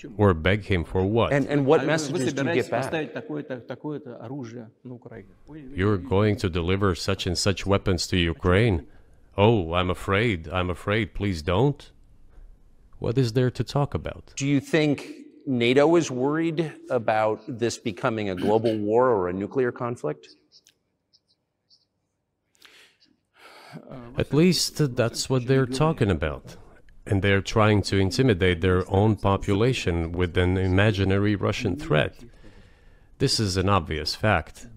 what? Or beg him for what? And what messages do you get back? You're going to deliver such and such weapons to Ukraine? Oh, I'm afraid, please don't. What is there to talk about? Do you think NATO is worried about this becoming a global war or a nuclear conflict? At least that's what they're talking about. And they're trying to intimidate their own population with an imaginary Russian threat. This is an obvious fact.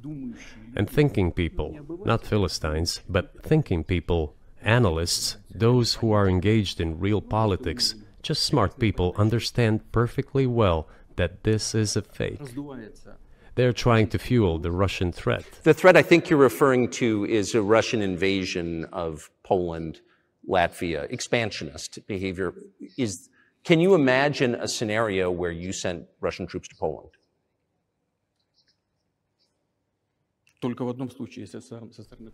And thinking people, not Philistines, but thinking people, analysts, those who are engaged in real politics, just smart people, understand perfectly well that this is a fake. They're trying to fuel the Russian threat. The threat I think you're referring to is a Russian invasion of Poland, Latvia, expansionist behavior. Can you imagine a scenario where you sent Russian troops to Poland?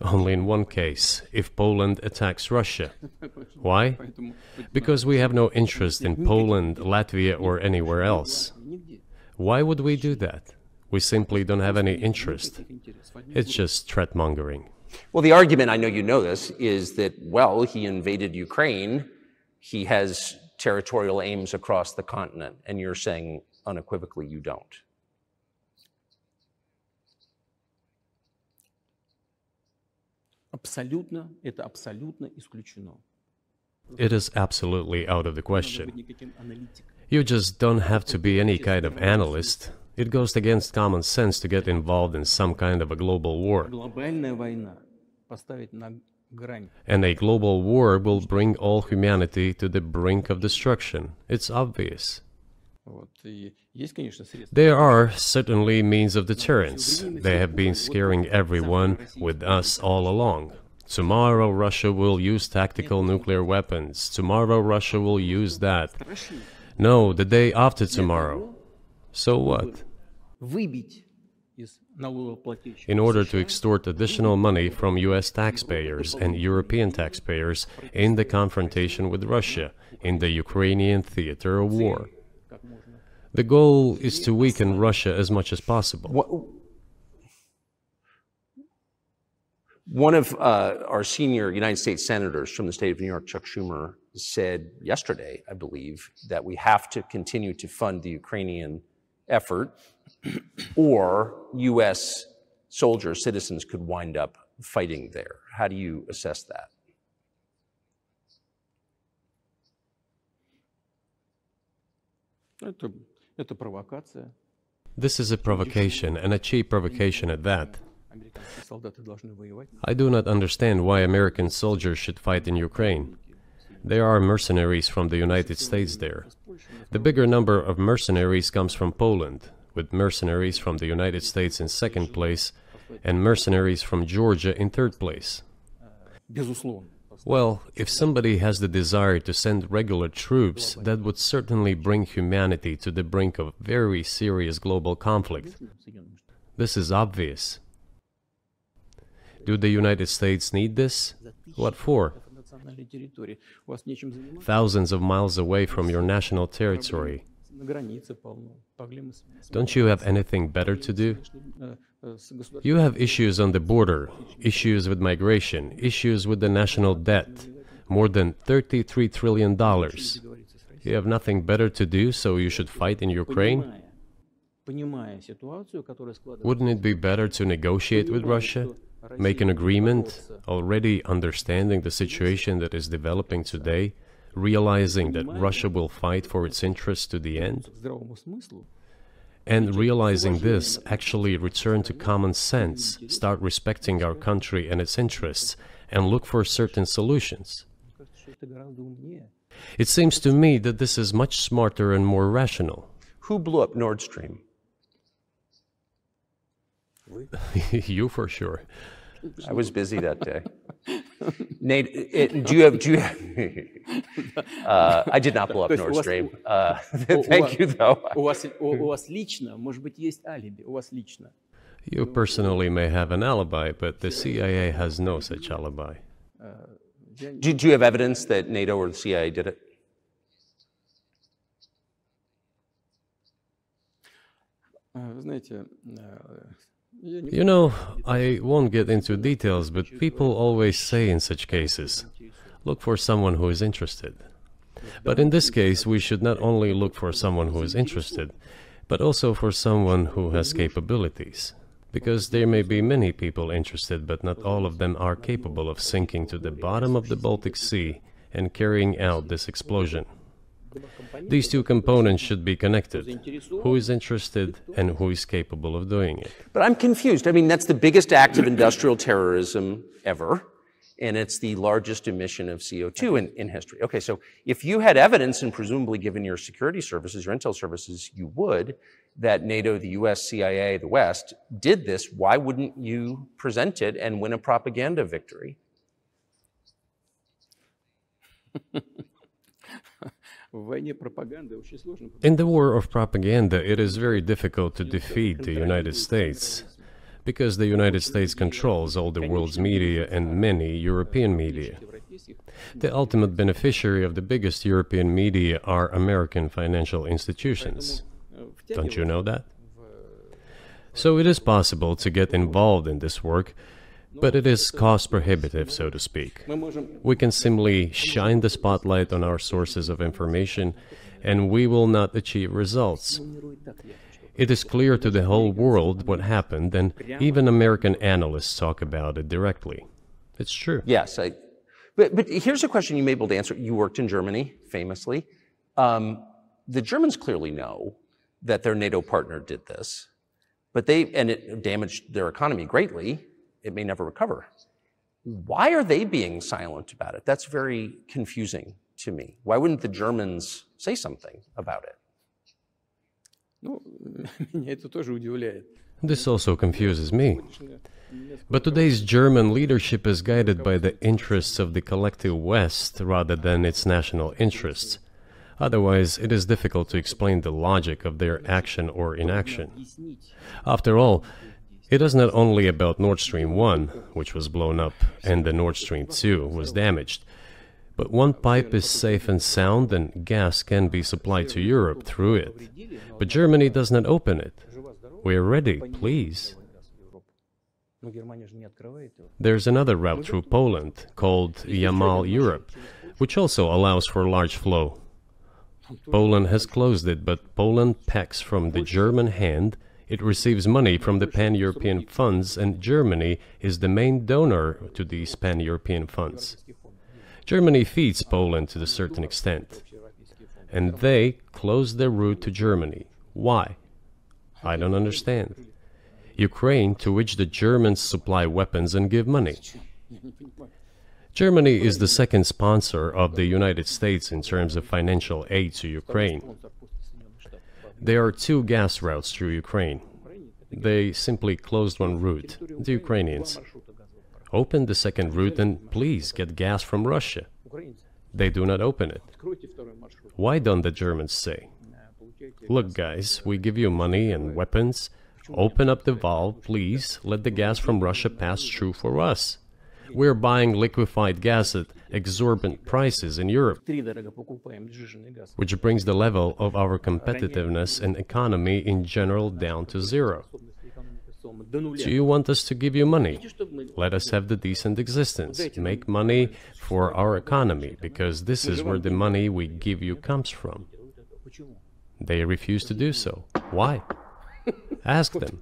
Only in one case, if Poland attacks Russia. Why? Because we have no interest in Poland, Latvia, or anywhere else. Why would we do that? We simply don't have any interest. It's just threat-mongering. Well, the argument, I know you know this, is that, well, he invaded Ukraine, he has territorial aims across the continent, and you're saying unequivocally you don't. It is absolutely out of the question. You just don't have to be any kind of analyst. It goes against common sense to get involved in some kind of a global war. And a global war will bring all humanity to the brink of destruction. It's obvious. There are certainly means of deterrence. They have been scaring everyone, with us all along. Tomorrow Russia will use tactical nuclear weapons. Tomorrow Russia will use that. No, the day after tomorrow. So what? In order to extort additional money from US taxpayers and European taxpayers in the confrontation with Russia, in the Ukrainian theater of war. The goal is to weaken Russia as much as possible. One of our senior United States senators from the state of New York, Chuck Schumer, said yesterday, I believe, that we have to continue to fund the Ukrainian effort, or U.S. soldiers, citizens could wind up fighting there. How do you assess that? This is a provocation, and a cheap provocation at that. I do not understand why American soldiers should fight in Ukraine. There are mercenaries from the United States there. The bigger number of mercenaries comes from Poland, with mercenaries from the United States in second place, and mercenaries from Georgia in third place. Well, if somebody has the desire to send regular troops, that would certainly bring humanity to the brink of very serious global conflict. This is obvious. Do the United States need this? What for? Thousands of miles away from your national territory. Don't you have anything better to do? You have issues on the border, issues with migration, issues with the national debt, more than $33 trillion. You have nothing better to do, so you should fight in Ukraine? Wouldn't it be better to negotiate with Russia? Make an agreement, already understanding the situation that is developing today, realizing that Russia will fight for its interests to the end? And realizing this, actually return to common sense, start respecting our country and its interests, and look for certain solutions. It seems to me that this is much smarter and more rational. Who blew up Nord Stream? You for sure. I was busy that day. Nate, do you have I did not blow up Nord Stream. Thank you, though. You personally may have an alibi, but the CIA has no such alibi. Do you have evidence that NATO or the CIA did it? You know, I won't get into details, but people always say in such cases, look for someone who is interested. But in this case, we should not only look for someone who is interested, but also for someone who has capabilities. Because there may be many people interested, but not all of them are capable of sinking to the bottom of the Baltic Sea and carrying out this explosion. These two components should be connected. Who is interested and who is capable of doing it? But I'm confused. I mean, that's the biggest act of industrial terrorism ever, and it's the largest emission of CO2 in history. Okay, so if you had evidence, and presumably given your security services, your intel services, you would, that NATO, the US, CIA, the West, did this, why wouldn't you present it and win a propaganda victory? In the war of propaganda, it is very difficult to defeat the United States, because the United States controls all the world's media and many European media. The ultimate beneficiary of the biggest European media are American financial institutions. Don't you know that? So it is possible to get involved in this work, but it is cost prohibitive, so to speak. We can simply shine the spotlight on our sources of information, and we will not achieve results. It is clear to the whole world what happened, and even American analysts talk about it directly. It's true. Yes, but here's a question you may be able to answer. You worked in Germany, famously. The Germans clearly know that their NATO partner did this, and it damaged their economy greatly. It may never recover. Why are they being silent about it? That's very confusing to me. Why wouldn't the Germans say something about it? This also confuses me. But today's German leadership is guided by the interests of the collective West rather than its national interests. Otherwise, it is difficult to explain the logic of their action or inaction. After all, it is not only about Nord Stream 1, which was blown up, and the Nord Stream 2 was damaged, but one pipe is safe and sound and gas can be supplied to Europe through it. But Germany does not open it. We are ready, please. There's another route through Poland, called Yamal Europe, which also allows for large flow. Poland has closed it, but Poland packs from the German hand. It receives money from the pan-European funds, and Germany is the main donor to these pan-European funds. Germany feeds Poland to a certain extent, and they close their route to Germany. Why? I don't understand. Ukraine, to which the Germans supply weapons and give money. Germany is the second sponsor of the United States in terms of financial aid to Ukraine. There are two gas routes through Ukraine. They simply closed one route, the Ukrainians. Open the second route and please get gas from Russia. They do not open it. Why don't the Germans say, look guys, we give you money and weapons, open up the valve, please, let the gas from Russia pass through for us. We're buying liquefied gas at exorbitant prices in Europe, which brings the level of our competitiveness and economy in general down to zero. Do you want us to give you money? Let us have the decent existence. Make money for our economy, because this is where the money we give you comes from. They refuse to do so. Why? Ask them.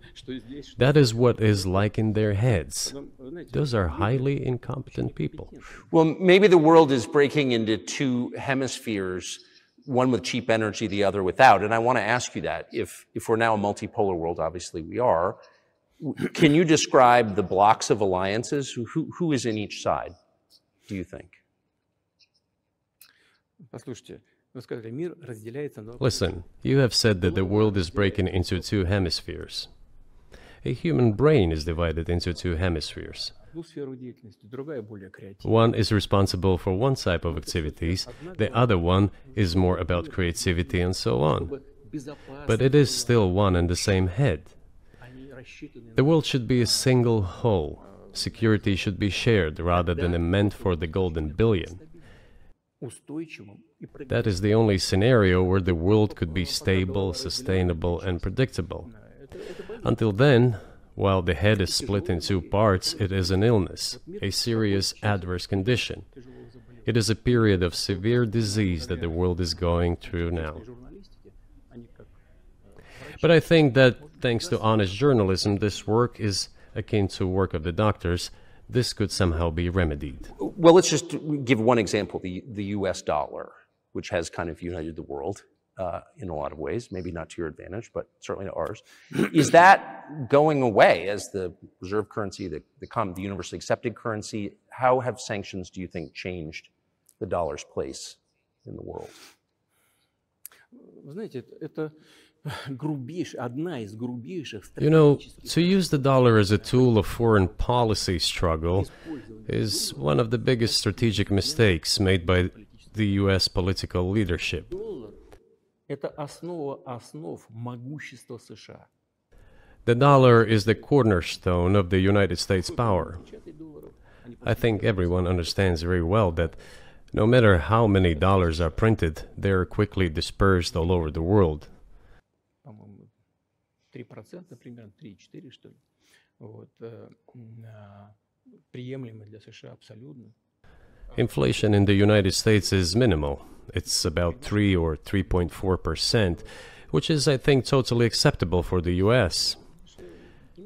That is what is like in their heads. Those are highly incompetent people. Well, maybe the world is breaking into two hemispheres, one with cheap energy, the other without. And I want to ask you that. If we're now a multipolar world, obviously we are, can you describe the blocks of alliances? Who is in each side, do you think? Listen, you have said that the world is breaking into two hemispheres. A human brain is divided into two hemispheres. One is responsible for one type of activities, the other one is more about creativity and so on. But it is still one and the same head. The world should be a single whole. Security should be shared rather than meant for the golden billion. That is the only scenario where the world could be stable, sustainable, and predictable. Until then, while the head is split in two parts, it is an illness, a serious adverse condition. It is a period of severe disease that the world is going through now. But I think that, thanks to honest journalism, this work is akin to work of the doctors. This could somehow be remedied. Well, let's just give one example, the US dollar, which has kind of united the world in a lot of ways, maybe not to your advantage, but certainly to ours. Is that going away as the reserve currency, the universally accepted currency? How have sanctions, do you think, changed the dollar's place in the world? You know, to use the dollar as a tool of foreign policy struggle is one of the biggest strategic mistakes made by the US political leadership. The dollar is the cornerstone of the United States power. I think everyone understands very well that no matter how many dollars are printed, they are quickly dispersed all over the world. Inflation in the United States is minimal. It's about 3 or 3.4%, which is, I think, totally acceptable for the US.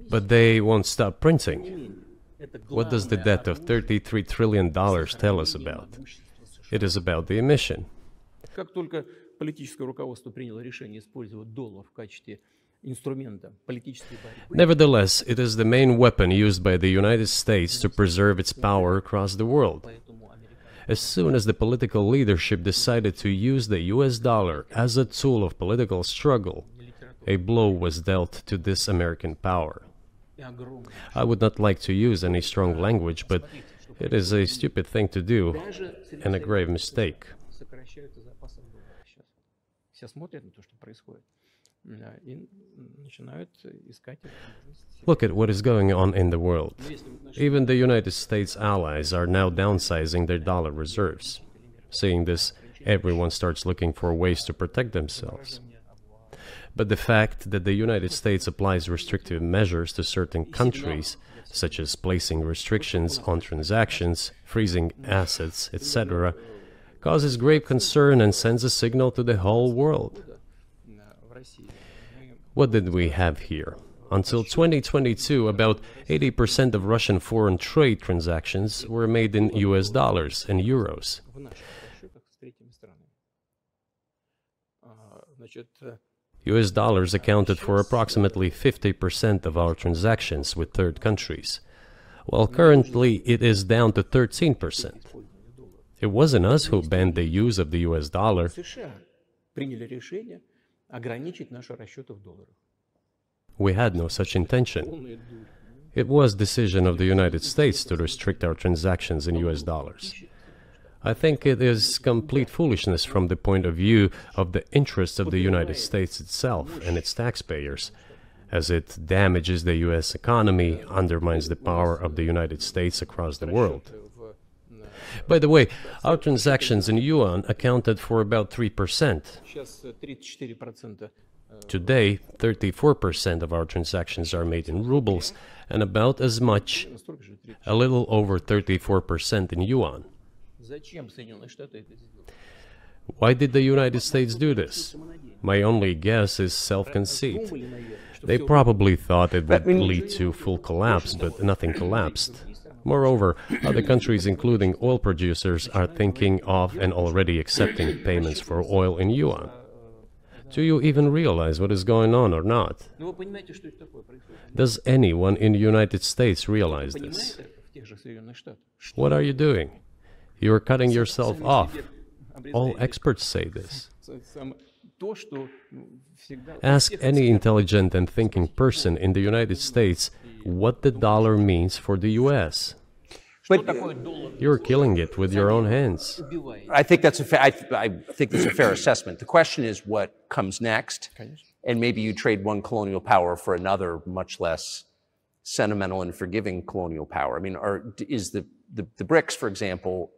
But they won't stop printing. What does the debt of $33 trillion tell us about? It is about the emission. Nevertheless, it is the main weapon used by the United States to preserve its power across the world. As soon as the political leadership decided to use the US dollar as a tool of political struggle, a blow was dealt to this American power. I would not like to use any strong language, but it is a stupid thing to do and a grave mistake. Look at what is going on in the world. Even the United States allies are now downsizing their dollar reserves. Seeing this, everyone starts looking for ways to protect themselves. But the fact that the United States applies restrictive measures to certain countries, such as placing restrictions on transactions, freezing assets, etc., causes grave concern and sends a signal to the whole world. What did we have here? Until 2022, about 80% of Russian foreign trade transactions were made in US dollars and euros. US dollars accounted for approximately 50% of our transactions with third countries, while currently it is down to 13%. It wasn't us who banned the use of the US dollar. We had no such intention. It was decision of the United States to restrict our transactions in US dollars. I think it is complete foolishness from the point of view of the interests of the United States itself and its taxpayers, as it damages the US economy, undermines the power of the United States across the world. By the way, our transactions in yuan accounted for about 3%. Today, 34% of our transactions are made in rubles, and about as much, a little over 34% in yuan. Why did the United States do this? My only guess is self-conceit. They probably thought it would lead to full collapse, but nothing collapsed. Moreover, other countries, including oil producers, are thinking of and already accepting payments for oil in yuan. Do you even realize what is going on or not? Does anyone in the United States realize this? What are you doing? You are cutting yourself off. All experts say this. Ask any intelligent and thinking person in the United States what the dollar means for the US. But You're killing it with your own hands. I think that's I think that's a fair assessment. The question is what comes next, and maybe you trade one colonial power for another, much less sentimental and forgiving colonial power. I mean, is the BRICS, for example,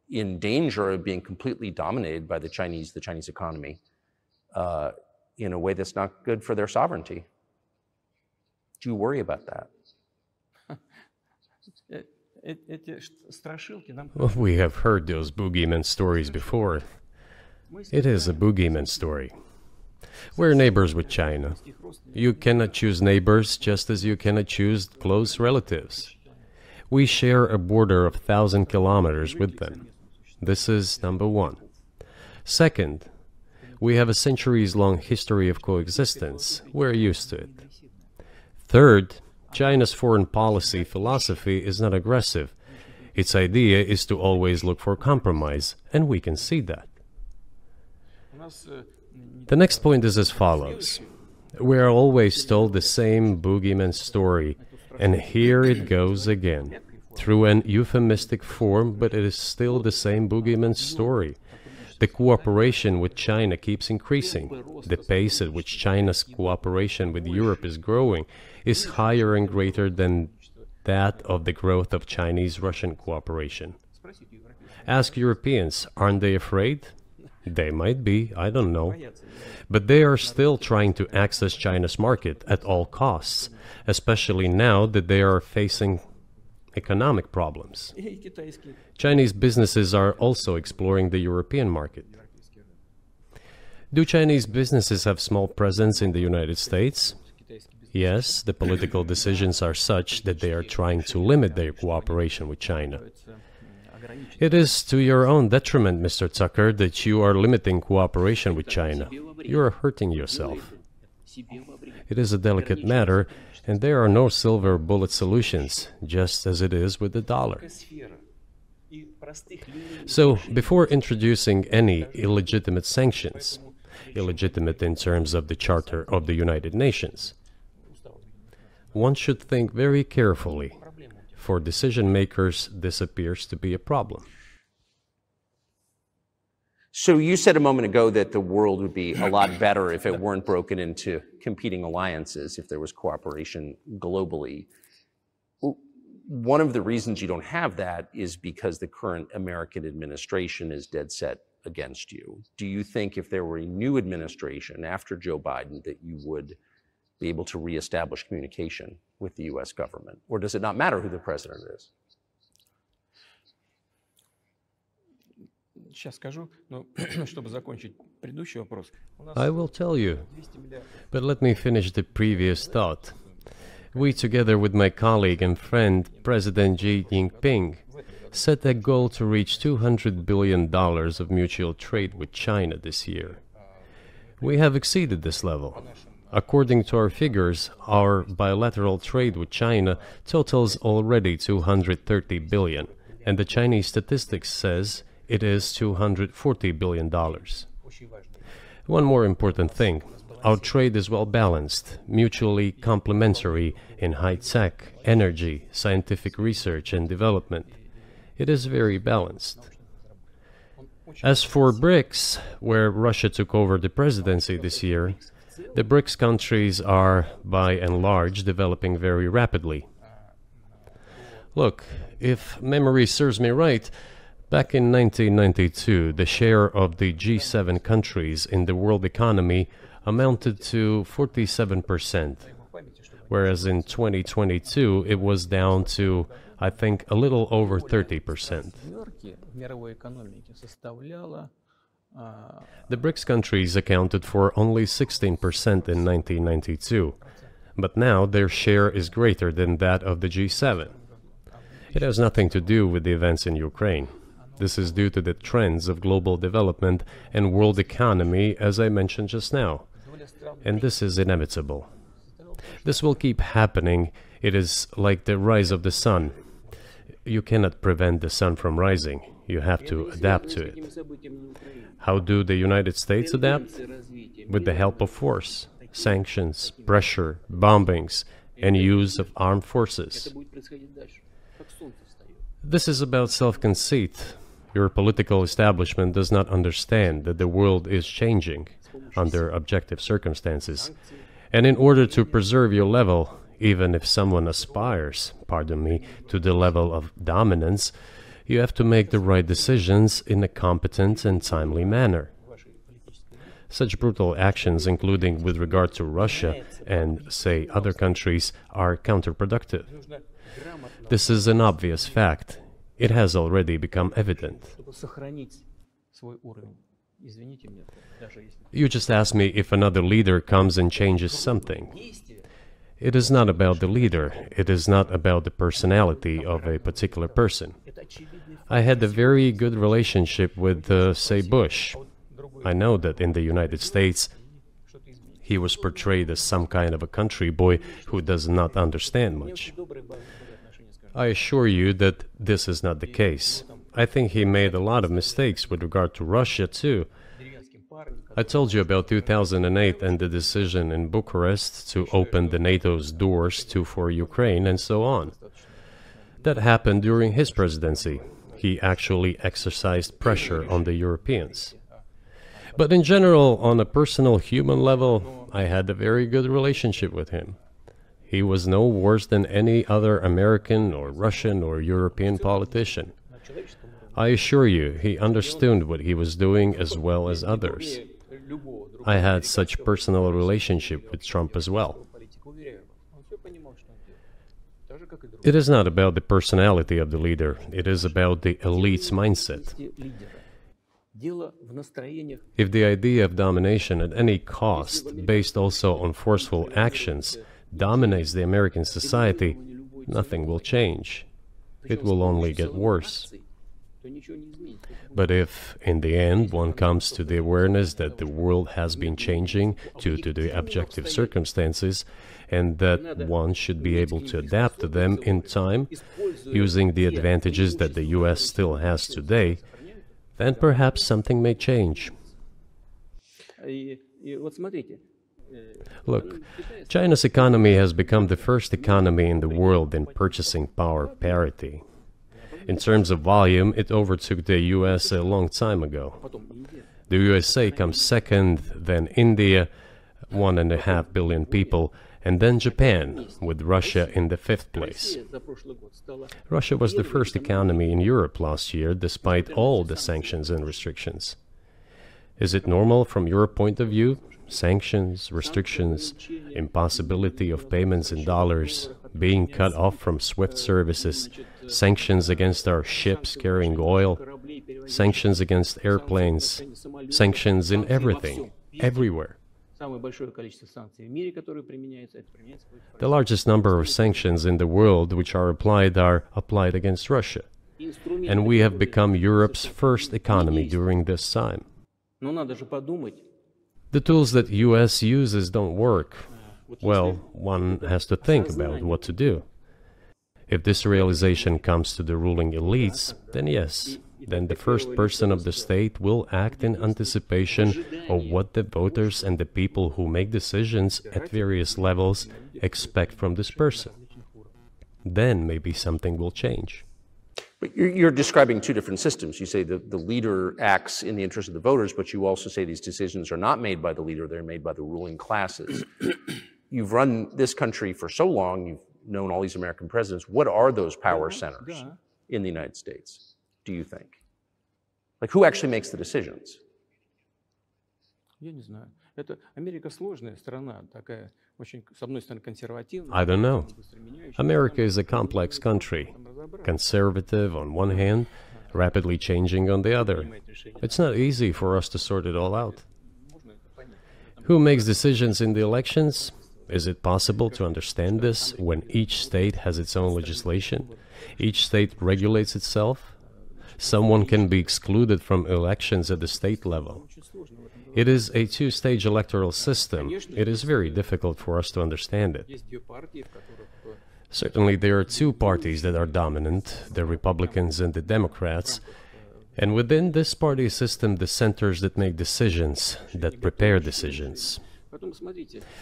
in danger of being completely dominated by the Chinese economy in a way that's not good for their sovereignty? Do you worry about that? Well, we have heard those boogeyman stories before. It is a boogeyman story. We're neighbors with China. You cannot choose neighbors just as you cannot choose close relatives. We share a border of 1,000 kilometers with them. This is number one. Second, we have a centuries-long history of coexistence. We're used to it. Third, China's foreign policy philosophy is not aggressive. Its idea is to always look for compromise, and we can see that. The next point is as follows. We are always told the same boogeyman story, and here it goes again, through an euphemistic form, but it is still the same boogeyman story. The cooperation with China keeps increasing. The pace at which China's cooperation with Europe is growing is higher and greater than that of the growth of Chinese-Russian cooperation. Ask Europeans, aren't they afraid? They might be, I don't know. But they are still trying to access China's market at all costs, especially now that they are facing economic problems. Chinese businesses are also exploring the European market. Do Chinese businesses have small presence in the United States? Yes, the political decisions are such that they are trying to limit their cooperation with China. It is to your own detriment, Mr. Tъкър, that you are limiting cooperation with China. You are hurting yourself. It is a delicate matter, and there are no silver bullet solutions, just as it is with the dollar. So, before introducing any illegitimate sanctions, illegitimate in terms of the Charter of the United Nations, one should think very carefully. For decision makers, this appears to be a problem. So you said a moment ago that the world would be a lot better if it weren't broken into competing alliances, if there was cooperation globally. One of the reasons you don't have that is because the current American administration is dead set against you. Do you think if there were a new administration after Joe Biden that you would be able to reestablish communication with the U.S. government? Or does it not matter who the president is? I will tell you, but let me finish the previous thought. We, together with my colleague and friend, President Xi Jinping, set a goal to reach $200 billion of mutual trade with China this year. We have exceeded this level. According to our figures, our bilateral trade with China totals already $230 billion, and the Chinese statistics says it is $240 billion. One more important thing. Our trade is well balanced, mutually complementary in high-tech, energy, scientific research and development. It is very balanced. As for BRICS, where Russia took over the presidency this year, the BRICS countries are, by and large, developing very rapidly. Look, if memory serves me right, back in 1992, the share of the G7 countries in the world economy amounted to 47%, whereas in 2022 it was down to, I think, a little over 30%. The BRICS countries accounted for only 16% in 1992, but now their share is greater than that of the G7. It has nothing to do with the events in Ukraine. This is due to the trends of global development and world economy, as I mentioned just now. And this is inevitable. This will keep happening. It is like the rise of the sun. You cannot prevent the sun from rising. You have to adapt to it. How do the United States adapt? With the help of force, sanctions, pressure, bombings, and use of armed forces. This is about self-conceit. Your political establishment does not understand that the world is changing under objective circumstances. And in order to preserve your level, even if someone aspires, pardon me, to the level of dominance, you have to make the right decisions in a competent and timely manner. Such brutal actions, including with regard to Russia and, say, other countries, are counterproductive. This is an obvious fact. It has already become evident. You just asked me if another leader comes and changes something. It is not about the leader. It is not about the personality of a particular person. I had a very good relationship with, say, Bush. I know that in the United States, he was portrayed as some kind of a country boy who does not understand much. I assure you that this is not the case. I think he made a lot of mistakes with regard to Russia, too. I told you about 2008 and the decision in Bucharest to open the NATO's doors for Ukraine and so on. That happened during his presidency. He actually exercised pressure on the Europeans. But in general, on a personal human level, I had a very good relationship with him. He was no worse than any other American or Russian or European politician. I assure you, he understood what he was doing as well as others. I had such personal relationship with Trump as well. It is not about the personality of the leader, it is about the elite's mindset. If the idea of domination at any cost, based also on forceful actions, dominates the American society, nothing will change. It will only get worse. But if, in the end, one comes to the awareness that the world has been changing due to the objective circumstances, and that one should be able to adapt to them in time, using the advantages that the US still has today, then perhaps something may change. Look, China's economy has become the first economy in the world in purchasing power parity. In terms of volume, it overtook the US a long time ago. The USA comes second, then India, 1.5 billion people, and then Japan, with Russia in the 5th place. Russia was the first economy in Europe last year, despite all the sanctions and restrictions. Is it normal from your point of view? Sanctions, restrictions, impossibility of payments in dollars, being cut off from SWIFT services, sanctions against our ships carrying oil, sanctions against airplanes, sanctions in everything, everywhere. The largest number of sanctions in the world which are applied against Russia. And we have become Europe's first economy during this time. The tools that US uses don't work. Well, one has to think about what to do. If this realization comes to the ruling elites, then yes, then the first person of the state will act in anticipation of what the voters and the people who make decisions at various levels expect from this person. Then maybe something will change. But you're describing two different systems. You say that the leader acts in the interest of the voters, but you also say these decisions are not made by the leader, they're made by the ruling classes. You've run this country for so long, you've known all these American presidents. What are those power centers in the United States, do you think? Like, who actually makes the decisions? I don't know. America is a complex country, conservative on one hand, rapidly changing on the other. It's not easy for us to sort it all out. Who makes decisions in the elections? Is it possible to understand this when each state has its own legislation? Each state regulates itself? Someone can be excluded from elections at the state level. It is a two-stage electoral system. It is very difficult for us to understand it. Certainly there are two parties that are dominant, the Republicans and the Democrats, and within this party system the centers that make decisions, that prepare decisions.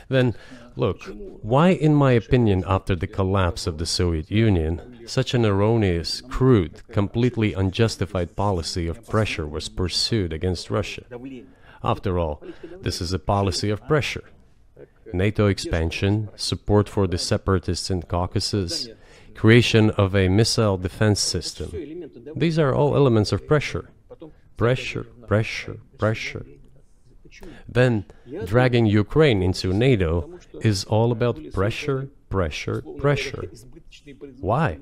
Then, look, why, in my opinion, after the collapse of the Soviet Union, such an erroneous, crude, completely unjustified policy of pressure was pursued against Russia? After all, this is a policy of pressure. NATO expansion, support for the separatists in Caucasus, creation of a missile defense system. These are all elements of pressure. Pressure, pressure, pressure. then dragging Ukraine into NATO is all about pressure, pressure, pressure. Why?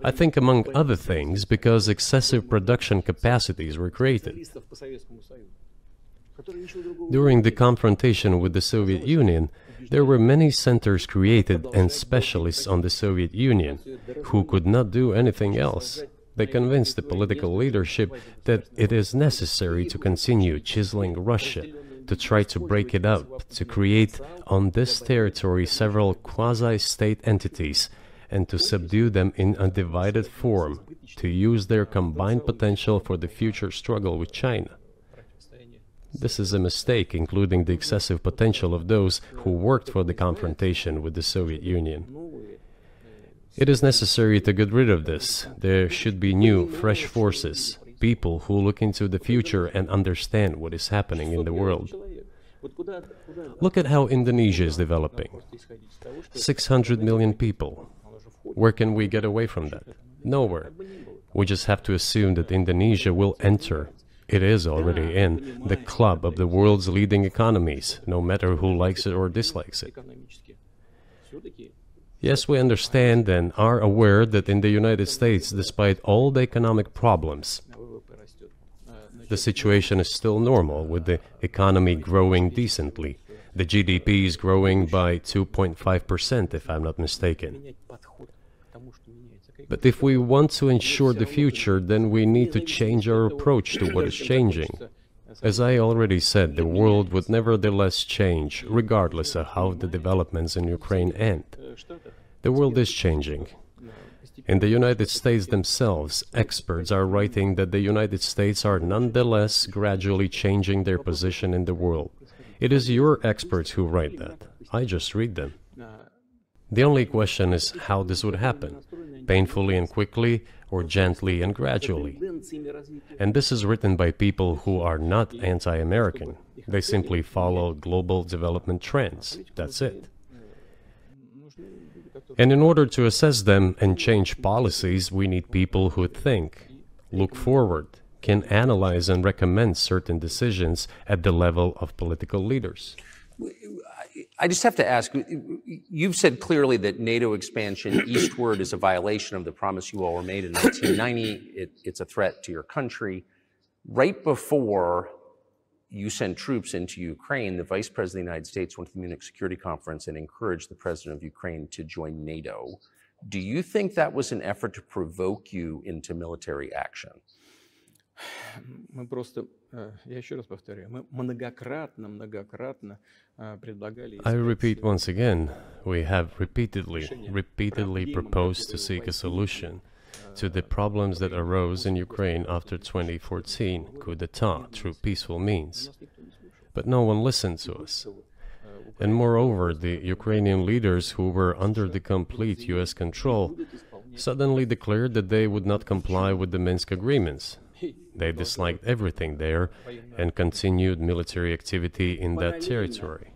I think, among other things, because excessive production capacities were created. During the confrontation with the Soviet Union, there were many centers created and specialists on the Soviet Union who could not do anything else. They convinced the political leadership that it is necessary to continue chiseling Russia, to try to break it up, to create on this territory several quasi-state entities, and to subdue them in a divided form, to use their combined potential for the future struggle with China. This is a mistake, including the excessive potential of those who worked for the confrontation with the Soviet Union. It is necessary to get rid of this. There should be new, fresh forces, people who look into the future and understand what is happening in the world. Look at how Indonesia is developing. 600 million people. Where can we get away from that? Nowhere. We just have to assume that Indonesia will enter. It is already in the club of the world's leading economies, no matter who likes it or dislikes it. Yes, we understand and are aware that in the United States, despite all the economic problems, the situation is still normal, with the economy growing decently. The GDP is growing by 2.5%, if I'm not mistaken. But if we want to ensure the future, then we need to change our approach to what is changing. As I already said, the world would nevertheless change, regardless of how the developments in Ukraine end. The world is changing. In the United States themselves, experts are writing that the United States are nonetheless gradually changing their position in the world. It is your experts who write that. I just read them. The only question is how this would happen, painfully and quickly, or gently and gradually. And this is written by people who are not anti-American. They simply follow global development trends. That's it. And in order to assess them and change policies, we need people who think, look forward, can analyze and recommend certain decisions at the level of political leaders. I just have to ask, you've said clearly that NATO expansion eastward is a violation of the promise you all were made in 1990. It's a threat to your country. Right before you sent troops into Ukraine, the Vice President of the United States went to the Munich Security Conference and encouraged the President of Ukraine to join NATO. Do you think that was an effort to provoke you into military action? Мы просто, я еще раз повторяю, мы многократно предлагали... I repeat once again, we have repeatedly proposed to seek a solution to the problems that arose in Ukraine after 2014 coup d'etat through peaceful means. But no one listened to us. And moreover, the Ukrainian leaders who were under the complete US control suddenly declared that they would not comply with the Minsk agreements. They disliked everything there and continued military activity in that territory.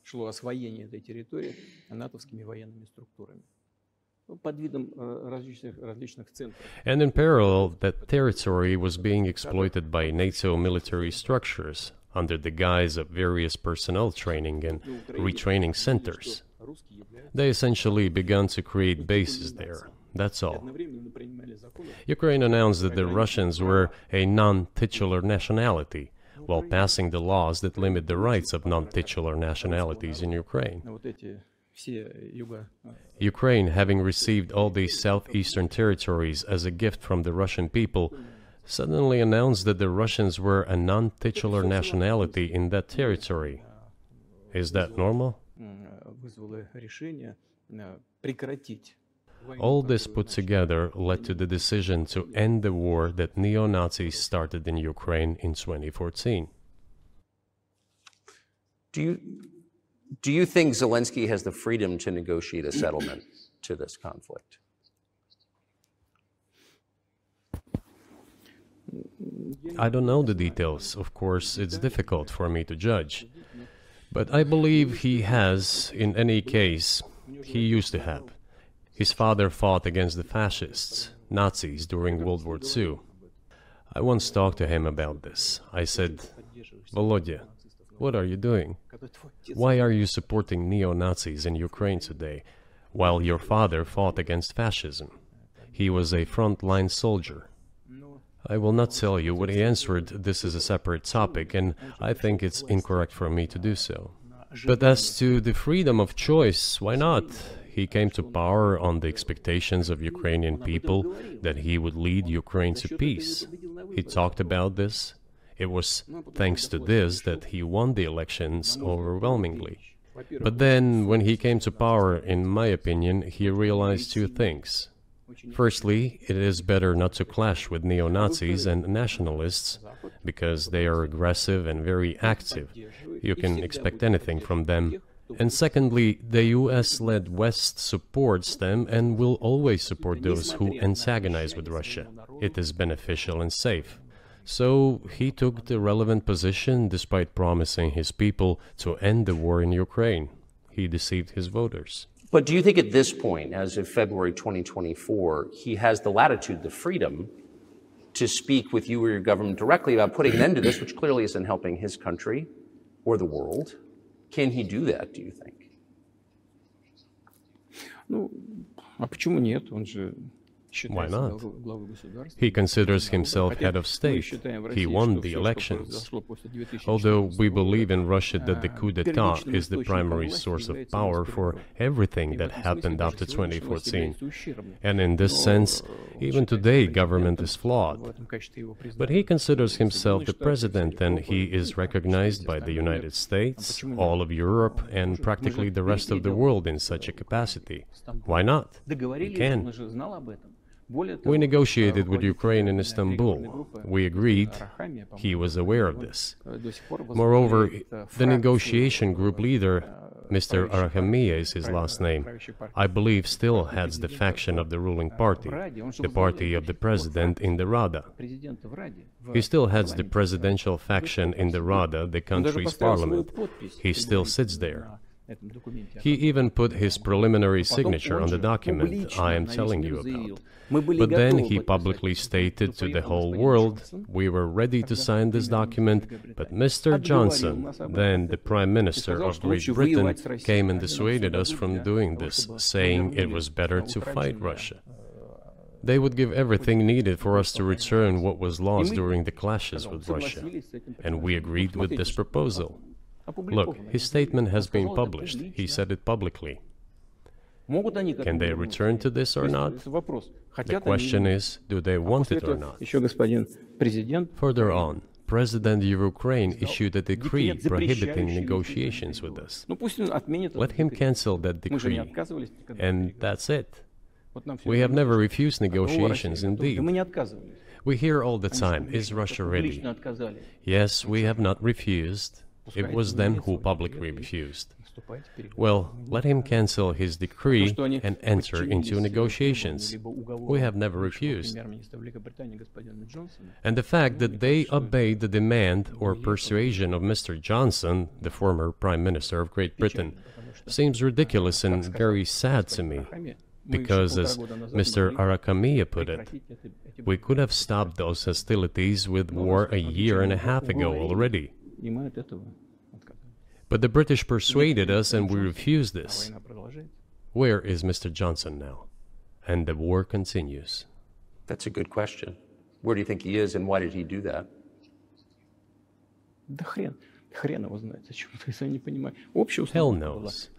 Шло освоение этой территории натовскими военными структурами под видом различных центров. And in parallel, that territory was being exploited by NATO military structures under the guise of various personnel training and retraining centers. They essentially began to create bases there. That's all. Ukraine announced that the Russians were a non-titular nationality, while passing the laws that limit the rights of non-titular nationalities in Ukraine. Ukraine, having received all these southeastern territories as a gift from the Russian people, suddenly announced that the Russians were a non-titular nationality in that territory. Is that normal? All this put together led to the decision to end the war that neo-Nazis started in Ukraine in 2014. Do you think Zelensky has the freedom to negotiate a settlement to this conflict? I don't know the details. Of course, it's difficult for me to judge. But I believe he has, in any case, he used to have. His father fought against the fascists, Nazis, during World War II. I once talked to him about this. I said, Volodya, what are you doing? Why are you supporting neo-Nazis in Ukraine today, while your father fought against fascism? He was a front-line soldier. I will not tell you what he answered. This is a separate topic, and I think it's incorrect for me to do so. But as to the freedom of choice, why not? He came to power on the expectations of Ukrainian people that he would lead Ukraine to peace. He talked about this. It was thanks to this that he won the elections overwhelmingly. But then, when he came to power, in my opinion, he realized two things. Firstly, it is better not to clash with neo-Nazis and nationalists, because they are aggressive and very active. You can expect anything from them. And secondly, the US-led West supports them and will always support those who antagonize with Russia. It is beneficial and safe. So he took the relevant position despite promising his people to end the war in Ukraine. He deceived his voters. But do you think at this point, as of February 2024, he has the latitude, the freedom to speak with you or your government directly about putting an end to this, which clearly isn't helping his country or the world? Can he do that, do you think? Ну, а почему нет? Он же Why считается not? главой государства. He considers himself head of state. He won the elections. Although we believe in Russia that the coup d'etat is the primary source of power for everything that happened after 2014. And in this sense, even today, government is flawed. But he considers himself the president, and he is recognized by the United States, all of Europe, and practically the rest of the world in such a capacity. Why not? He can. We negotiated with Ukraine in Istanbul. We agreed. He was aware of this. Moreover, the negotiation group leader, Mr. Arahamiya is his last name, I believe still heads the faction of the ruling party, the party of the president in the Rada. He still heads the presidential faction in the Rada, the country's parliament. He still sits there. He even put his preliminary signature on the document I am telling you about. But then he publicly stated to the whole world, we were ready to sign this document, but Mr. Johnson, then the Prime Minister of Great Britain, came and dissuaded us from doing this, saying it was better to fight Russia. They would give everything needed for us to return what was lost during the clashes with Russia, and we agreed with this proposal. Look, his statement has been published. He said it publicly. Can they return to this or not? The question is, do they want it or not? Further on, President of Ukraine issued a decree prohibiting negotiations with us. Let him cancel that decree, and that's it. We have never refused negotiations, indeed. We hear all the time, is Russia ready? Yes, we have not refused. It was them who publicly refused. Well, let him cancel his decree and enter into negotiations. We have never refused. And the fact that they obeyed the demand or persuasion of Mr. Johnson, the former Prime Minister of Great Britain, seems ridiculous and very sad to me. Because, as Mr. Arahamiya put it, we could have stopped those hostilities with war a year and a half ago already. But the British persuaded us and we refused this. Where is Mr. Johnson now? And the war continues. That's a good question. Where do you think he is and why did he do that? Hell knows.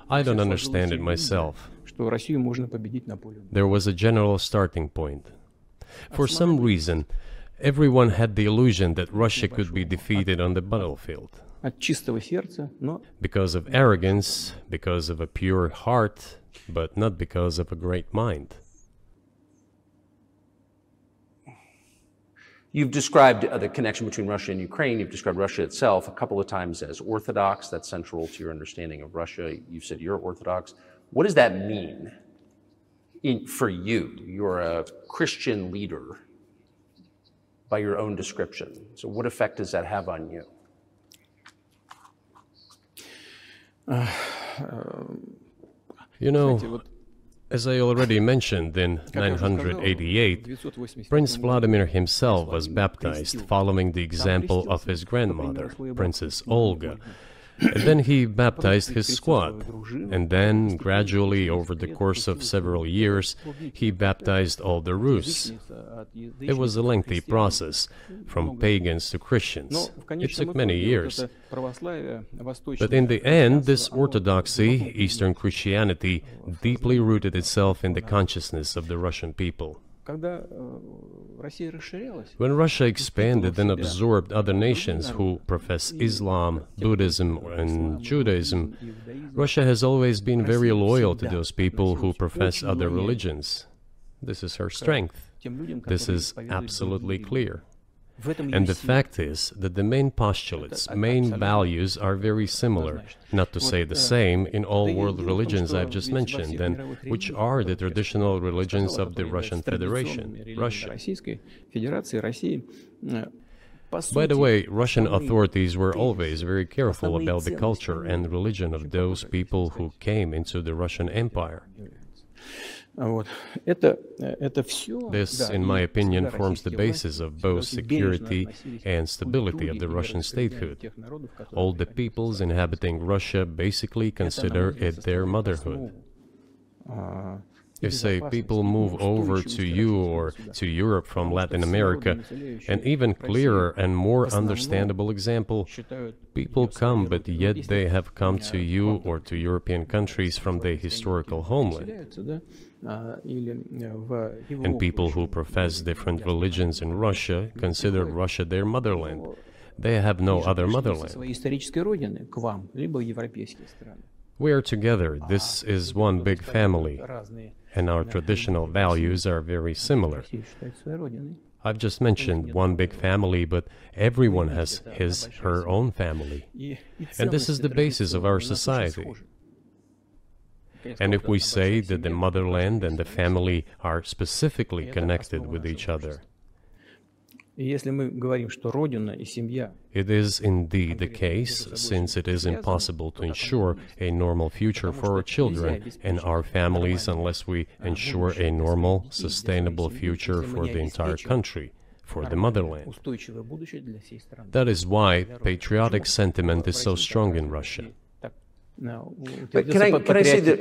I don't understand it myself. There was a general starting point. For some reason, everyone had the illusion that Russia could be defeated on the battlefield. Because of arrogance, because of a pure heart, but not because of a great mind. You've described the connection between Russia and Ukraine. You've described Russia itself a couple of times as orthodox. That's central to your understanding of Russia. You've said you're orthodox. What does that mean for you? You're a Christian leader by your own description. So what effect does that have on you? You know, As I already mentioned, in 988, Prince Vladimir himself was baptized following the example of his grandmother, Princess Olga. And then he baptized his squad, and then, gradually, over the course of several years, he baptized all the Rus. It was a lengthy process, from pagans to Christians. It took many years. But in the end, this orthodoxy, Eastern Christianity, deeply rooted itself in the consciousness of the Russian people. When Russia expanded and absorbed other nations who profess Islam, Buddhism, and Judaism, Russia has always been very loyal to those people who profess other religions. This is her strength. This is absolutely clear. And the fact is that the main postulates, main values are very similar, not to say the same, in all world religions I've just mentioned, and which are the traditional religions of the Russian Federation, Russia. By the way, Russian authorities were always very careful about the culture and religion of those people who came into the Russian Empire. This, in my opinion, forms the basis of both security and stability of the Russian statehood. All the peoples inhabiting Russia basically consider it their motherhood. If, say, people move over to you or to Europe from Latin America, an even clearer and more understandable example, people come, but yet they have come to you or to European countries from their historical homeland. And people who profess different religions in Russia consider Russia their motherland. They have no other motherland. We are together. This is one big family, and our traditional values are very similar. I've just mentioned one big family, but everyone has her own family. And this is the basis of our society. And if we say that the motherland and the family are specifically connected with each other, it is indeed the case, since it is impossible to ensure a normal future for our children and our families unless we ensure a normal, sustainable future for the entire country, for the motherland. That is why patriotic sentiment is so strong in Russia. But can I say that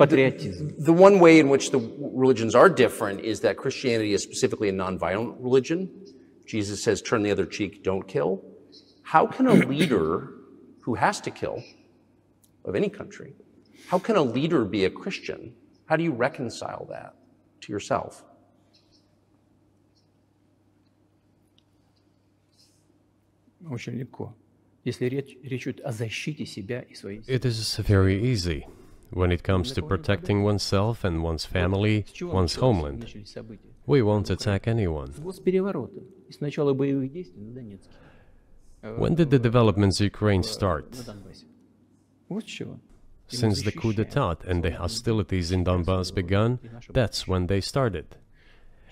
the one way in which the religions are different is that Christianity is specifically a nonviolent religion. Jesus says, turn the other cheek, don't kill. How can a leader who has to kill, of any country, how can a leader be a Christian? How do you reconcile that to yourself? It is very easy when it comes to protecting oneself and one's family, one's homeland. We won't attack anyone. When did the developments in Ukraine start? Since the coup d'etat and the hostilities in Donbass began, that's when they started.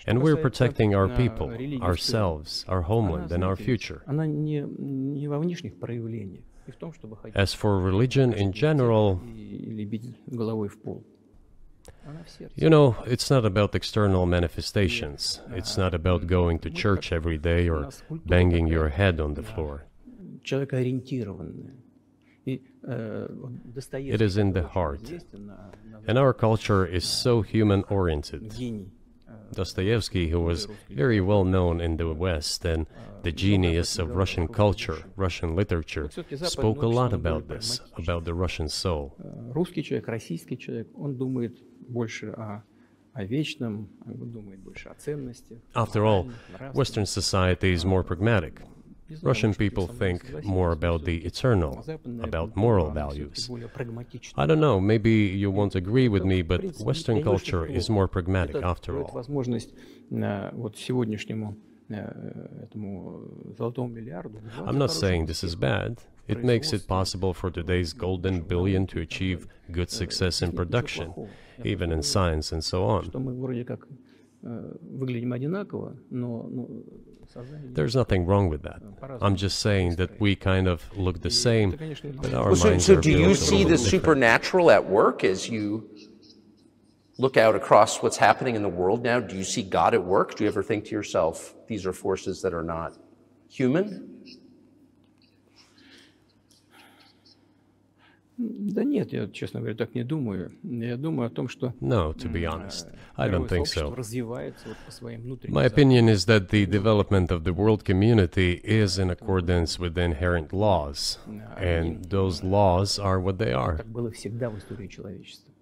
And we're protecting our people, ourselves, our homeland, and our future. As for religion in general, you know, it's not about external manifestations. It's not about going to church every day or banging your head on the floor. It is in the heart. And our culture is so human-oriented. Dostoevsky, who was very well known in the West and the genius of Russian culture, Russian literature, spoke a lot about this, about the Russian soul. After all, Western society is more pragmatic. Russian people think more about the eternal, about moral values. I don't know, maybe you won't agree with me, but Western culture is more pragmatic after all. I'm not saying this is bad. It makes it possible for today's golden billion to achieve good success in production, even in science and so on. There's nothing wrong with that. I'm just saying that we kind of look the same, but our minds are built a little So do you see the different. supernatural at work as you look out across what's happening in the world now, do you see God at work? Do you ever think to yourself, these are forces that are not human? Да нет, я, честно говоря, так не думаю. Я думаю о том, что No, to be honest, I don't think so. развивается вот по своим внутренним My opinion is that the development of the world community is in accordance with the inherent laws, and those laws are what they are. Так было всегда в истории человечества.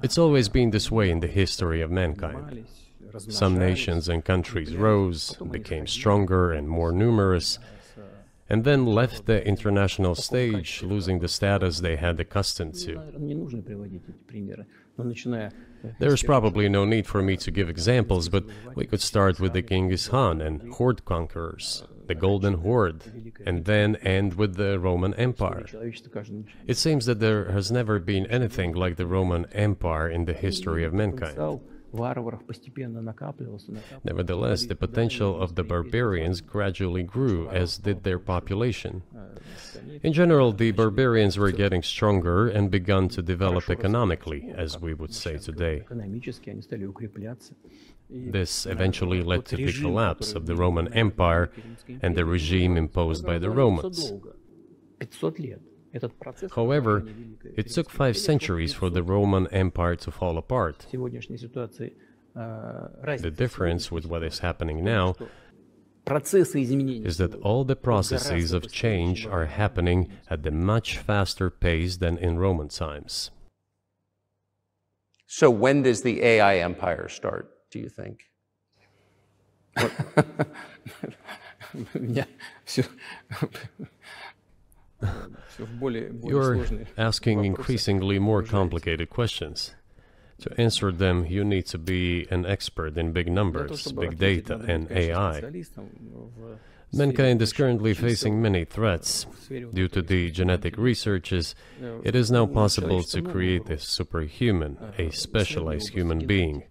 It's always been this way in the history of mankind. Some nations and countries rose, became stronger and more numerous, and then left the international stage, losing the status they had accustomed to. Не нужно приводить эти примеры, но начиная There's probably no need for me to give examples, but we could start with the Genghis Khan and horde conquerors, the Golden Horde, and then end with the Roman Empire. человечество каждый It seems that there has never been anything like the Roman Empire in the history of mankind. потенциал варваров постепенно накапливался. Nevertheless, the potential of the barbarians gradually grew, as did their population. In general, the barbarians were getting stronger and begun to develop economically, as we would say today. Экономически они стали укрепляться. This eventually led to the collapse of the Roman Empire and the regime imposed by the Romans. 500 лет. Этот процесс. However, it took 5 centuries for the Roman Empire to fall apart. В сегодняшней ситуации The разница difference with what is happening now процессы изменений is that all the processes of change are happening at a much faster pace than in Roman times. So when does the AI empire start, do you think? у меня все в более You're сложные asking вопросы. increasingly more complicated questions. To answer them, you need to be an expert in big Для того, numbers, чтобы big ответить, data, надо быть, and конечно, AI. специалистом в Mankind is сфере currently чисел. facing many threats. Due to the genetic researches, it is now possible to create a superhuman, a specialized human being,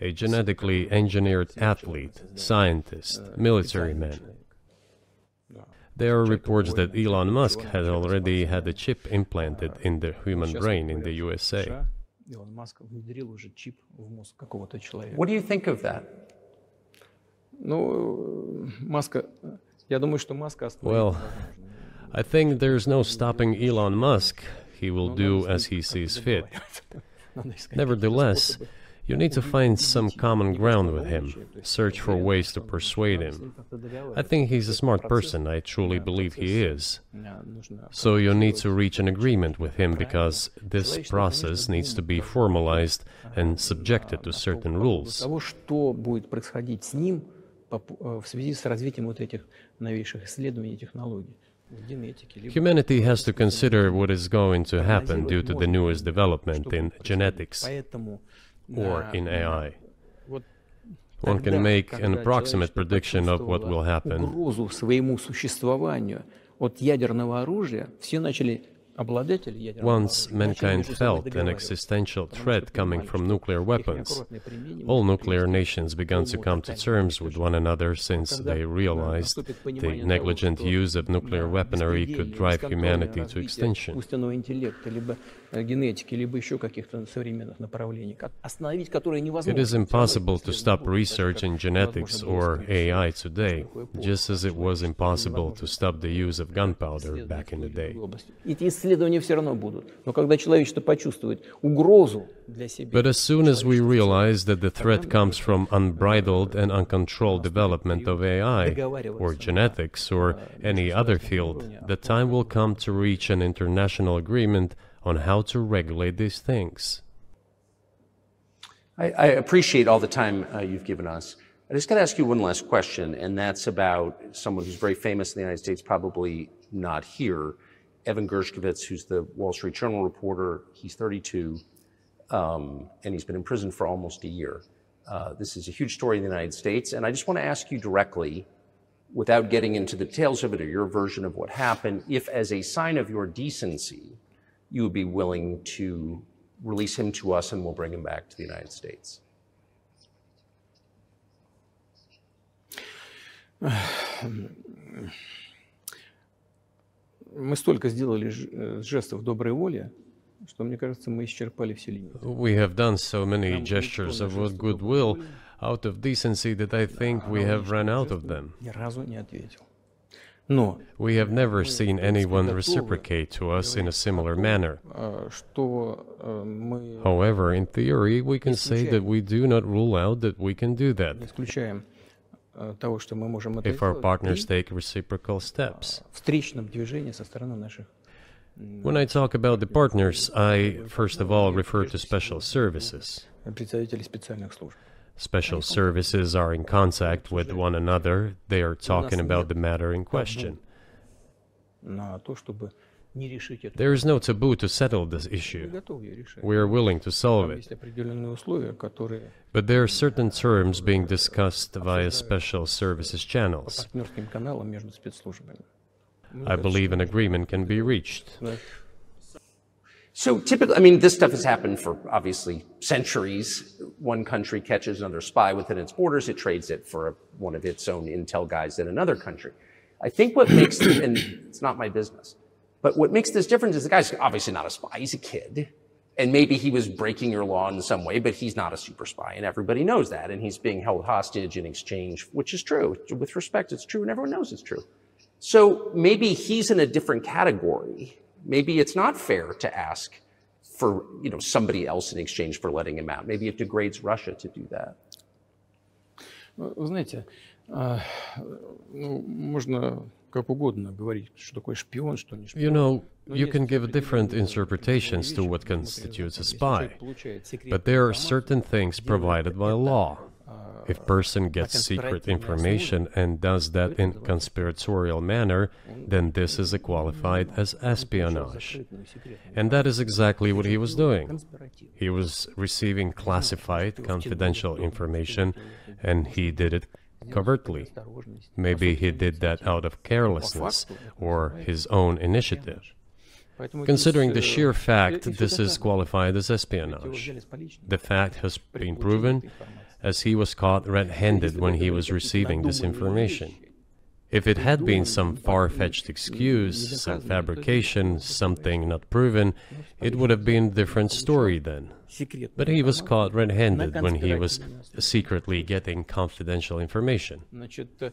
a genetically engineered athlete, scientist, military man. There are reports that Elon Musk had already had a chip implanted in the human brain in the USA. Илон Маск внедрил уже чип в мозг какого-то человека. What do you think of that? Ну, Маска, я думаю, что Маска остановить Well, невозможно. I think there's no stopping Elon Musk. He will do as he sees fit. Надо искать Nevertheless, способы. you need to find some common ground with him, search for ways to persuade him. I think he's a smart person, I truly believe he is. So you need to reach an agreement with him because this process needs to be formalized and subjected to certain rules. Того, что будет происходить с ним в связи с развитием вот этих новейших исследований и технологий. В генетике, либо Humanity has to consider what is going to happen due to the newest development in genetics поэтому or in AI. вот One тогда, can make когда an approximate человечество prediction of what will почувствовало happen. угрозу своему существованию от ядерного оружия, все начали обладатели ядерного Once оружия начали mankind между собой felt an договариваться. existential Потому threat что coming понимали, from что nuclear их weapons, неаккуратное применение all может nuclear привести nations began to к come to terms with one another since Когда they realized наступит the понимание того, negligent что use of nuclear weaponry could беспредельное, drive бесконтрольное humanity to развитие extinction. искусственного интеллекта, либо генетики, либо еще каких-то современных направлений, остановить которые невозможно. It is impossible to stop research in genetics or AI today, just as it was impossible to stop the use of gunpowder back in the day. Эти исследования все равно будут. Но когда человечество почувствует угрозу для себя, But as soon as we realize that the threat comes from unbridled and uncontrolled development of AI, or genetics, or any other field, the time will come to reach an international agreement on how to regulate these things. I appreciate all the time you've given us. I just got to ask you one last question, and that's about someone who's very famous in the United States, probably not here, Evan Gershkovich, who's the Wall Street Journal reporter. He's 32, and he's been in prison for almost a year. This is a huge story in the United States, and I just want to ask you directly, without getting into the details of it or your version of what happened, if as a sign of your decency, you would be willing to release him to us and we'll bring him back to the United States. мы столько сделали жестов доброй воли что, мне кажется, мы исчерпали все лимиты. We have done so many gestures of goodwill out of decency that I think we have run out of them. Ни разу не ответил. Но We have never seen anyone reciprocate to us in a similar manner. что мы However, in theory, we can say that we do not rule out that we can do that не исключаем того, что мы можем это if our сделать partners при take reciprocal steps. встречном движении со стороны наших When I talk about the partners, I first of all refer to special services. представителей специальных служб. Special services are in contact with one another. They are talking about the matter in question. На то, чтобы не решить это. There is no taboo to settle this Мы issue. готовы ее решать. We are willing to solve Там it. есть определенные условия, которые But there are certain terms being discussed via special services по channels. партнерским каналам между спецслужбами. I believe an agreement can be reached. Да. So typically, I mean, this stuff has happened for obviously centuries. One country catches another spy within its borders, it trades it for one of its own intel guys in another country. I think what makes, and it's not my business, but what makes this different is the guy's obviously not a spy, he's a kid. And maybe he was breaking your law in some way, but he's not a super spy, and everybody knows that. And he's being held hostage in exchange, which is true. With respect, it's true, and everyone knows it's true. So maybe he's in a different category. Maybe it's not fair to ask for, somebody else in exchange for letting him out. Maybe it degrades Russia to do that. Вы знаете, можно как угодно говорить, что такое шпион, что не шпион. You know, you can give different interpretations to what constitutes a spy, but there are certain things provided by law. If person gets secret information and does that in conspiratorial manner, then this is qualified as espionage. And that is exactly what he was doing. He was receiving classified, confidential information, and he did it covertly. Maybe he did that out of carelessness or his own initiative. Considering the sheer fact, this is qualified as espionage. The fact has been proven, as he was caught red-handed when he was receiving this information. If it had been some far-fetched excuse, some fabrication, something not proven, it would have been a different story then. But he was caught red-handed when he was secretly getting confidential information.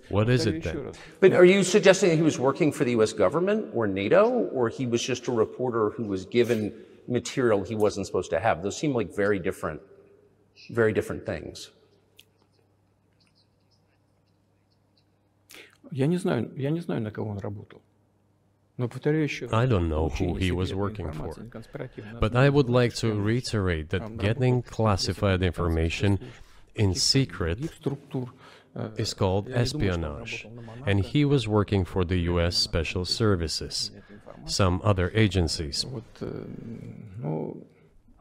What is it then? But are you suggesting that he was working for the U.S. government or NATO, or he was just a reporter who was given material he wasn't supposed to have? Those seem like very different things. Я не знаю, на кого он работал. Но повторяю еще раз. I don't know who he was working for, but I would like to reiterate that getting classified information in secret is called espionage, and he was working for the U.S. Special Services, some other agencies.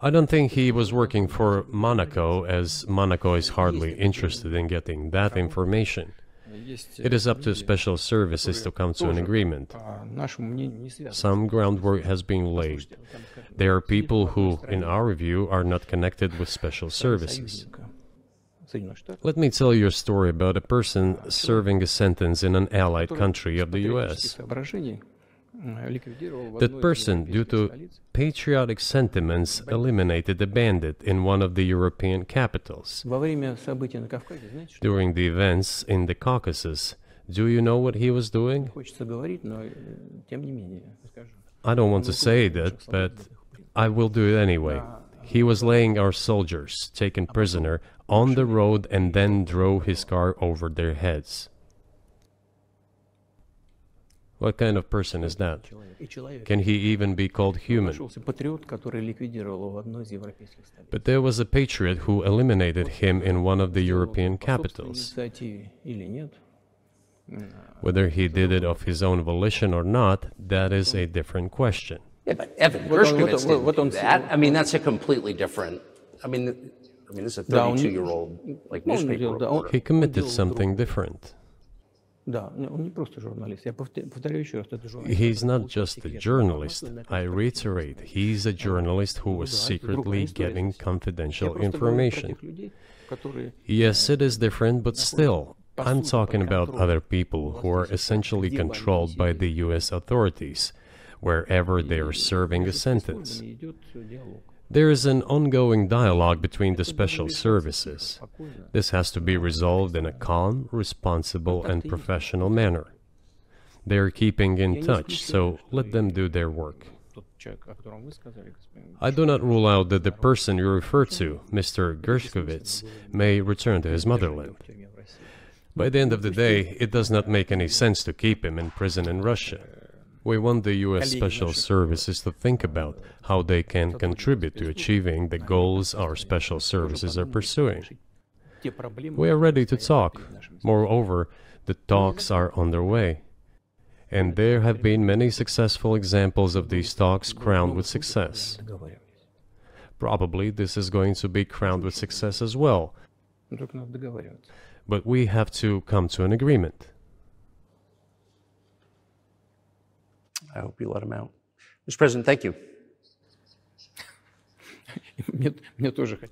I don't think he was working for Monaco, as Monaco is hardly interested in getting that information. It is up to special services to come to an agreement. Some groundwork has been laid. There are people who, in our view, are not connected with special services. Let me tell you a story about a person serving a sentence in an allied country of the US. That person, due to patriotic sentiments, eliminated a bandit in one of the European capitals. During the events in the Caucasus, do you know what he was doing? I don't want to say that, but I will do it anyway. He was laying our soldiers, taken prisoner, on the road and then drove his car over their heads. What kind of person is that? Can he even be called human? But there was a patriot who eliminated him in one of the European capitals. Whether he did it of his own volition or not, that is a different question. Yeah, but Evan Gershkovich didn't do that. I mean, that's a completely different. I mean, this is a 32-year-old newspaper reporter. He committed something different. He's not just a journalist. I reiterate, he's a journalist who was secretly getting confidential information. Yes, it is different, but still, I'm talking about other people who are essentially controlled by the US authorities, wherever they are serving a sentence. There is an ongoing dialogue between the special services. This has to be resolved in a calm, responsible, and professional manner. They are keeping in touch, so let them do their work. I do not rule out that the person you refer to, Mr. Gershkovits, may return to his motherland. By the end of the day, it does not make any sense to keep him in prison in Russia. We want the U.S. Special Services to think about how they can contribute to achieving the goals our special services are pursuing. We are ready to talk. Moreover, the talks are underway. And there have been many successful examples of these talks crowned with success. Probably this is going to be crowned with success as well. But we have to come to an agreement. I hope you let him out. Mr. President, thank you.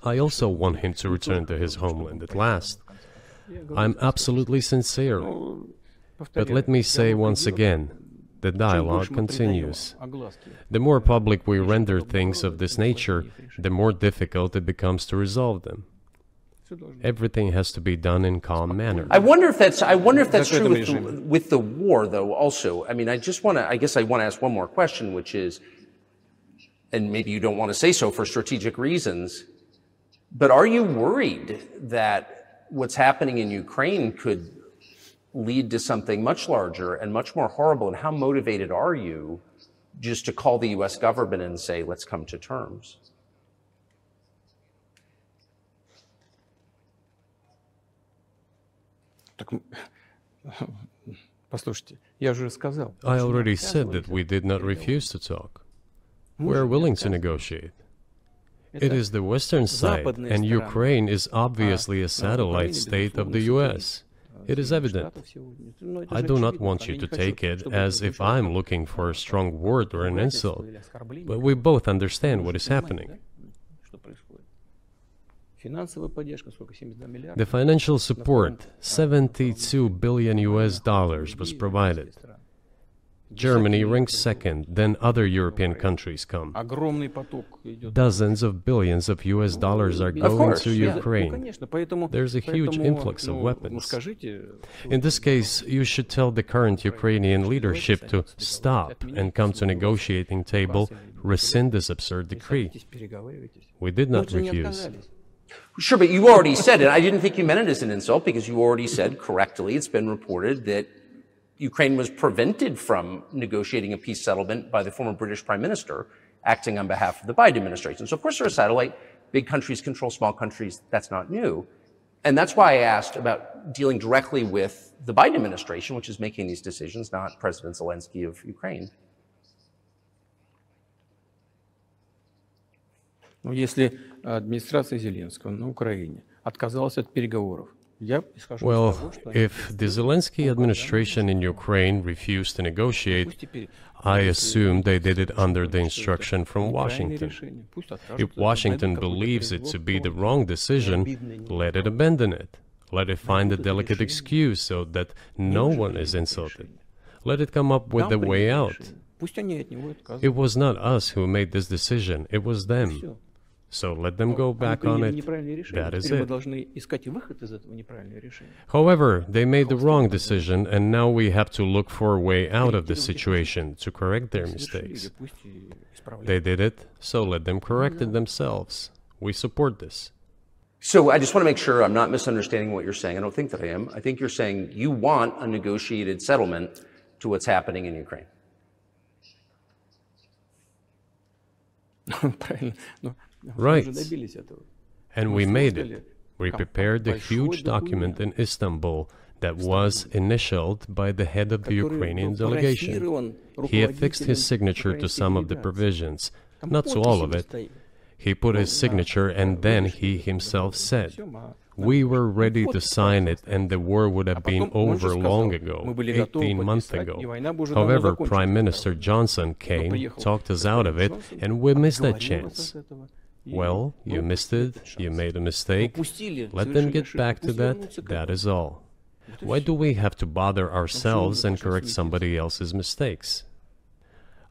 I also want him to return to his homeland at last. I'm absolutely sincere. But let me say once again, the dialogue continues. The more public we render things of this nature, the more difficult it becomes to resolve them. Everything has to be done in calm manner. I wonder if that's true with the war, though, also. I mean, I guess I want to ask one more question, which is, and maybe you don't want to say so for strategic reasons, but are you worried that what's happening in Ukraine could lead to something much larger and much more horrible? And how motivated are you just to call the U.S. government and say, let's come to terms? I already said that we did not refuse to talk. We are willing to negotiate. It is the Western side, and Ukraine is obviously a satellite state of the U.S. It is evident. I do not want you to take it as if I'm looking for a strong word or an insult, but we both understand what is happening. The financial support, $72 billion was provided. Germany ranks second, then other European countries come. Dozens of billions of US dollars are going to Ukraine. There's a huge influx of weapons. In this case, you should tell the current Ukrainian leadership to stop and come to a negotiating table, rescind this absurd decree. We did not refuse. Sure, but you already said it. I didn't think you meant it as an insult, because you already said correctly, it's been reported that Ukraine was prevented from negotiating a peace settlement by the former British Prime Minister acting on behalf of the Biden administration. So, of course, they're a satellite. Big countries control small countries. That's not new. And that's why I asked about dealing directly with the Biden administration, which is making these decisions, not President Zelensky of Ukraine. Если администрация Зеленского на Украине отказалась от переговоров, well, if the Zelensky administration in Ukraine refused to negotiate, I assume they did it under the instruction from Washington. If Washington believes it to be the wrong decision, let it abandon it. Let it find a delicate excuse so that no one is insulted. Let it come up with a way out. It was not us who made this decision, it was them. So let them go back on it. That is it. However, they made the wrong decision, and now we have to look for a way out of the situation to correct their mistakes. They did it, so let them correct it themselves. We support this. So I just want to make sure I'm not misunderstanding what you're saying. I don't think that I am. I think you're saying you want a negotiated settlement to what's happening in Ukraine. Right. And we made it. We prepared a huge document in Istanbul that was initialed by the head of the Ukrainian delegation. He affixed his signature to some of the provisions, not to all of it. He put his signature, and then he himself said, we were ready to sign it, and the war would have been over long ago, 18 months ago. However, Prime Minister Johnson came, talked us out of it, and we missed that chance. Well, you missed it, you made a mistake. Let them get back to that, that is all. Why do we have to bother ourselves and correct somebody else's mistakes?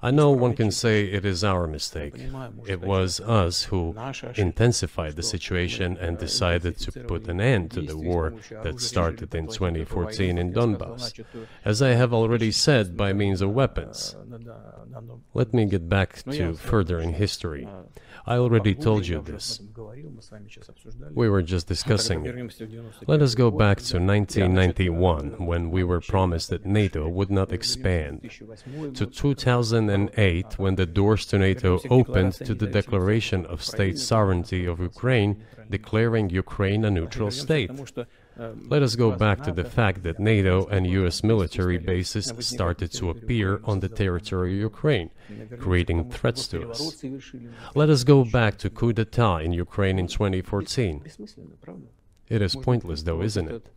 I know one can say it is our mistake. It was us who intensified the situation and decided to put an end to the war that started in 2014 in Donbass, as I have already said, by means of weapons. Let me get back to further in history. I already told you this. We were just discussing it. Let us go back to 1991, when we were promised that NATO would not expand, to 2008, when the doors to NATO opened to the declaration of state sovereignty of Ukraine, declaring Ukraine a neutral state. Let us go back to the fact that NATO and US military bases started to appear on the territory of Ukraine, creating threats to us. Let us go back to coup d'etat in Ukraine in 2014. It is pointless though, isn't it?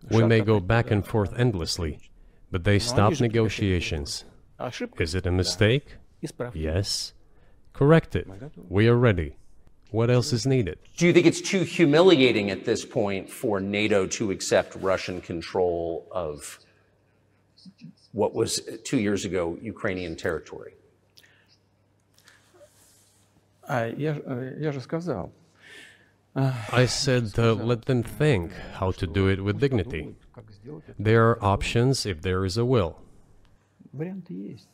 We may go back and forth endlessly, but they stopped negotiations. Is it a mistake? Yes. Correct it. We are ready. What else is needed? Do you think it's too humiliating at this point for NATO to accept Russian control of what was 2 years ago Ukrainian territory? Я же сказал. I said, let them think how to do it with dignity. There are options if there is a will. Варианты есть.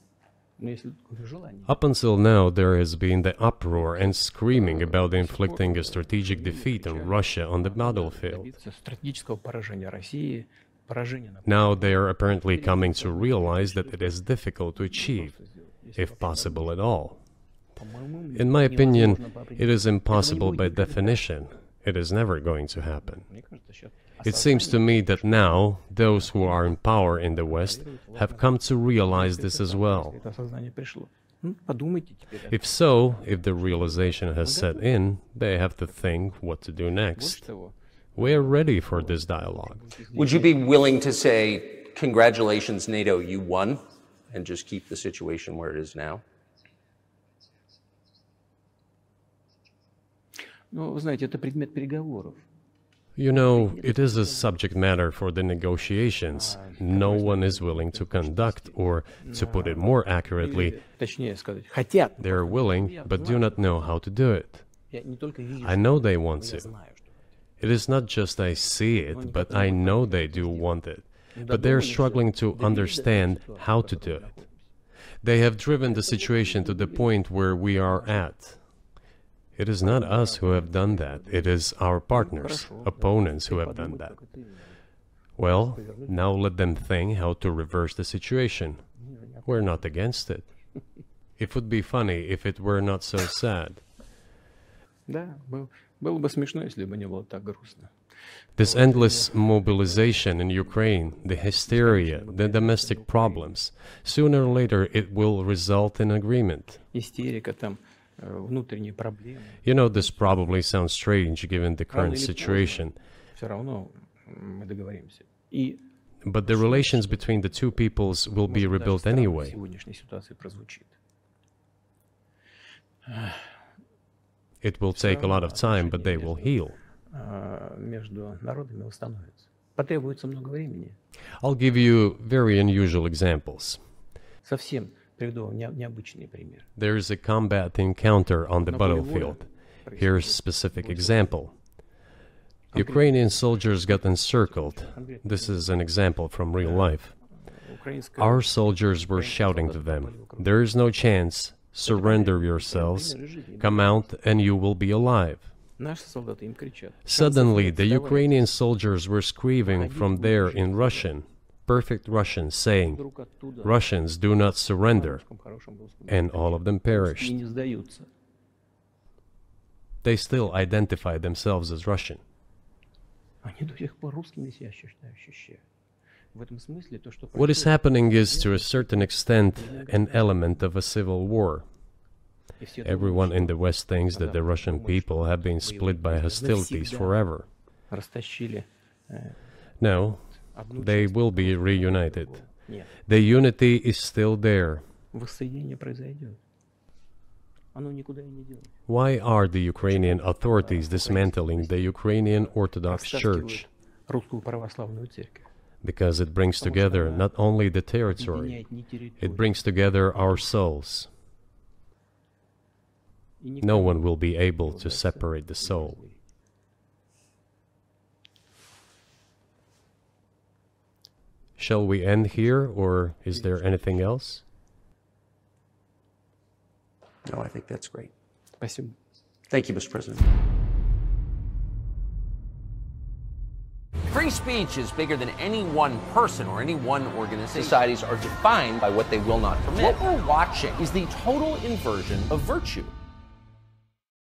Up until now, there has been the uproar and screaming about inflicting a strategic defeat on Russia on the battlefield. Now they are apparently coming to realize that it is difficult to achieve, if possible at all. In my opinion, it is impossible by definition. It is never going to happen. It seems to me that now, those who are in power in the West have come to realize this as well. If so, if the realization has set in, they have to think what to do next. We are ready for this dialogue. Would you be willing to say, congratulations, NATO, you won, and just keep the situation where it is now? Ну, вы знаете, это предмет переговоров. You know, it is a subject matter for the negotiations. No one is willing to conduct, or, to put it more accurately, they are willing, but do not know how to do it. I know they want to. It is not just I see it, but I know they do want it. But they are struggling to understand how to do it. They have driven the situation to the point where we are at. It is not us who have done that. It is our partners, opponents who have done that. Well, now let them think how to reverse the situation. We're not against it. It would be funny if it were not so sad. This endless mobilization in Ukraine, the hysteria, the domestic problems, sooner or later it will result in agreement. You know, this probably sounds strange given the current situation. But the relations between the two peoples will be rebuilt anyway. It will take a lot of time, but they will heal. I'll give you very unusual examples. There is a combat encounter on the battlefield. Here's a specific example. Ukrainian soldiers got encircled. This is an example from real life. Our soldiers were shouting to them, "There is no chance, surrender yourselves, come out and you will be alive." Suddenly, the Ukrainian soldiers were screaming from there in Russian, perfect Russian, saying, "Russians, do not surrender," and all of them perished. They still identify themselves as Russian. What is happening is, to a certain extent, an element of a civil war. Everyone in the West thinks that the Russian people have been split by hostilities forever. No, they will be reunited. The unity is still there. Why are the Ukrainian authorities dismantling the Ukrainian Orthodox Church? because it brings together not only the territory, it brings together our souls. No one will be able to separate the soul. Shall we end here, or is there anything else? No, I think that's great. Спасибо. Thank you, Mr. President. Free speech is bigger than any one person or any one organization. Societies are defined by what they will not permit. What we're watching is the total inversion of virtue.